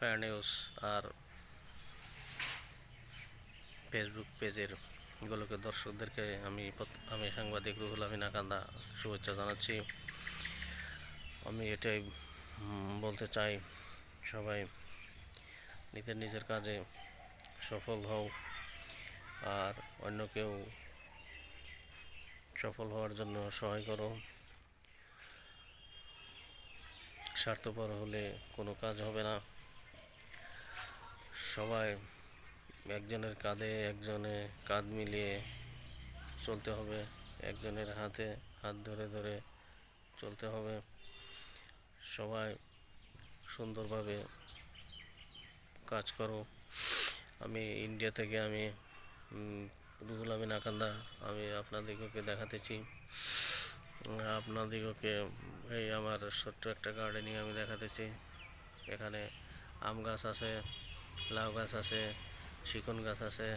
Fair news আর Facebook পেজের গোলকের দর্শকদেরকে আমি সাংবাদিক রুহুল আমিন আকান্দা শুভেচ্ছা জানাচ্ছি। আমি এটাই বলতে চাই, সবাই নিজের কাজে সফল হও আর অন্যকেও সফল হওয়ার জন্য সহায় করো। স্বার্থপর হলে কোনো কাজ হবে না। সবাই একজনের একজনে কাঁধ মিলিয়ে চলতে হবে, একজনের হাতে হাত ধরে ধরে চলতে হবে। সবাই সুন্দরভাবে কাজ করো। আমি ইন্ডিয়া থেকে রুহুল আমিন আকান্দা আমি আপনাদেরকে দেখাতেছি, আপনাদেরকে এই আমার ছোট্ট একটা গার্ডেনিং আমি দেখাতেছি। এখানে আম গাছ আছে, লাউ গাছ আছে, শিখন গাছ আছে,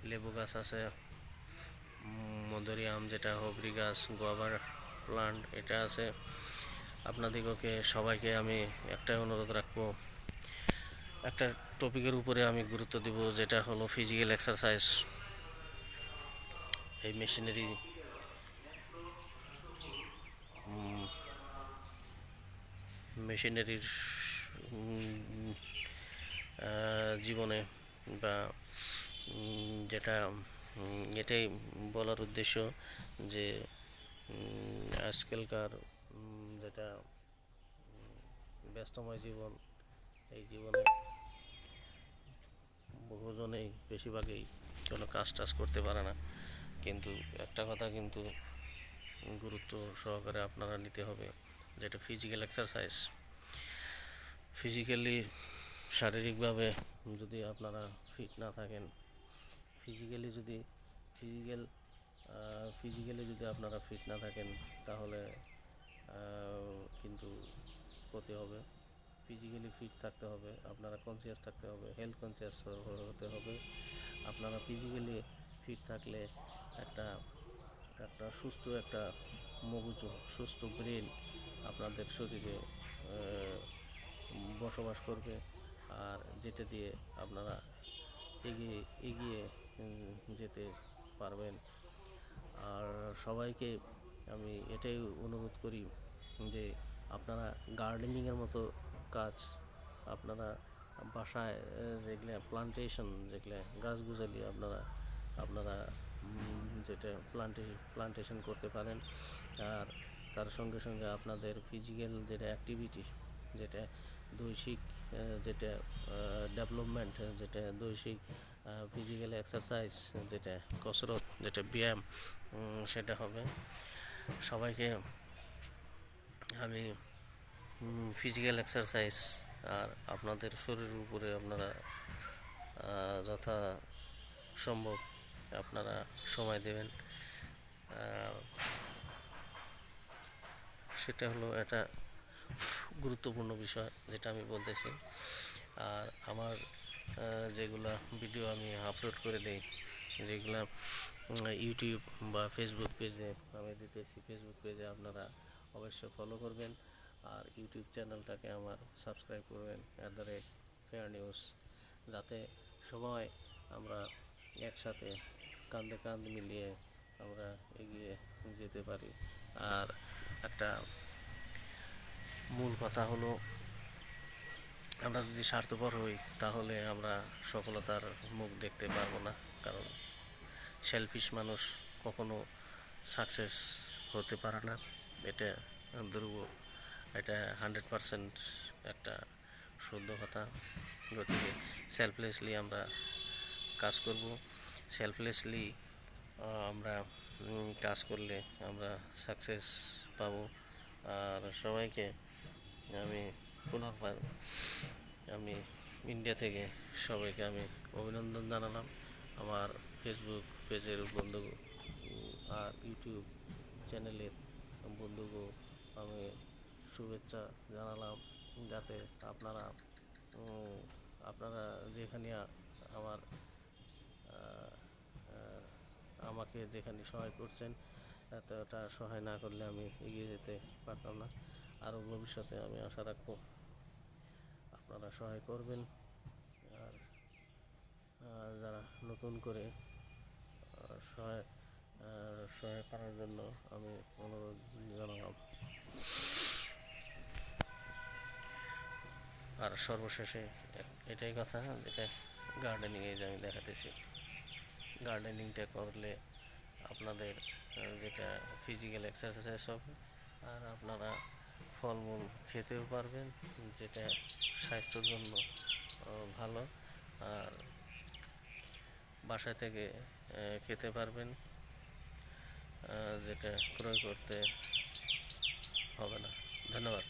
লেবু গাছ আছে, মধুরি আম যেটা হবরি গাছ, গোয়াবার প্লান্ট এটা আছে। আপনাদেরকে সবাইকে আমি একটাই অনুরোধ রাখবো, একটা টপিকের উপরে আমি গুরুত্ব দেব, যেটা হলো ফিজিক্যাল এক্সারসাইজ। এই মেশিনারির জীবনে বা যেটা এটাই বলার উদ্দেশ্য যে আজকালকার যেটা ব্যস্তময় জীবন, এই জীবনে বহুজনেই বেশিরভাগই কোনো কাজ করতে পারে না, কিন্তু একটা কথা কিন্তু গুরুত্ব সহকারে আপনারা নিতে হবে, যেটা ফিজিক্যাল এক্সারসাইজ। শারীরিকভাবে যদি আপনারা ফিট না থাকেন, ফিজিক্যালি যদি আপনারা ফিট না থাকেন, তাহলে কিন্তু ক্ষতি হবে। ফিজিক্যালি ফিট থাকতে হবে, আপনারা কনসিয়াস থাকতে হবে, হেলথ কনসিয়াস হতে হবে। আপনারা ফিজিক্যালি ফিট থাকলে একটা সুস্থ একটা মগজ, সুস্থ ব্রেন আপনাদের শরীরে বসবাস করবে, আর যেটা দিয়ে আপনারা এগিয়ে যেতে পারবেন। আর সবাইকে আমি এটাই অনুরোধ করি যে আপনারা গার্ডেনিংয়ের মতো কাজ আপনারা বাসায় যেগুলো প্লান্টেশন, যেগুলো গাছগুজালি আপনারা যেটা প্লান্টেশন করতে পারেন। আর তার সঙ্গে সঙ্গে আপনাদের ফিজিক্যাল যেটা অ্যাক্টিভিটি, যেটা দৈহিক যেটা ডেভেলপমেন্ট, যেটা দৈহিক ফিজিক্যাল এক্সারসাইজ, যেটা কসরত, যেটা ব্যায়াম, সেটা হবে। সবাইকে আমি ফিজিক্যাল এক্সারসাইজ আর আপনাদের শরীরের উপরে আপনারা যথা সম্ভব আপনারা সময় দেবেন, সেটা হলো একটা গুরুত্বপূর্ণ বিষয় যেটা আমি বলতেছি। আর আমার যেগুলা ভিডিও আমি আপলোড করে দিই, যেগুলা ইউটিউব বা ফেসবুক পেজে আমি দিতেছি, ফেসবুক পেজে আপনারা অবশ্যই ফলো করবেন, আর ইউটিউব চ্যানেলটাকে আমার সাবস্ক্রাইব করবেন @ফেয়ার নিউজ, যাতে সবাই আমরা একসাথে কাঁধে কাঁধ মিলিয়ে আমরা এগিয়ে যেতে পারি। আর একটা মূল কথা হলো, আমরা যদি স্বার্থপর হই তাহলে আমরা সফলতার মুখ দেখতে পারবো না, কারণ সেলফিশ মানুষ কখনো সাকসেস হতে পারে না। এটা ধ্রুব, এটা 100% একটা শুদ্ধ কথা। গতিকে সেলফলেসলি আমরা কাজ করব, সেলফলেসলি আমরা কাজ করলে আমরা সাকসেস পাব। আর সবাইকে আমি পুনর্বার ইন্ডিয়া থেকে সবাইকে আমি অভিনন্দন জানালাম। আমার ফেসবুক পেজের বন্ধু আর ইউটিউব চ্যানেলের বন্ধুকে আমি শুভেচ্ছা জানালাম, যাতে আপনারা যেখানে আমাকে যেখানে সহায় করছেন, এতটা সহায় না করলে আমি এগিয়ে যেতে পারতাম না। আরও ভবিষ্যতে আমি আশা রাখবো আপনারা আপনারা সহায় করবেন। আর যারা নতুন করে সহায় সহায় করার জন্য আমি অনুরোধ জানালাম। আর সর্বশেষে এটাই কথা, যেটা গার্ডেনিংয়ে যে আমি দেখাতেছি, গার্ডেনিংটা করলে আপনাদের যেটা ফিজিক্যাল এক্সারসাইজ হবে, আর আপনারা ফলমূল খেতেও পারবেন, যেটা স্বাস্থ্যের জন্য ভালো। আর বাসা থেকে খেতে পারবেন, যেটা ক্রয় করতে হবে না। ধন্যবাদ।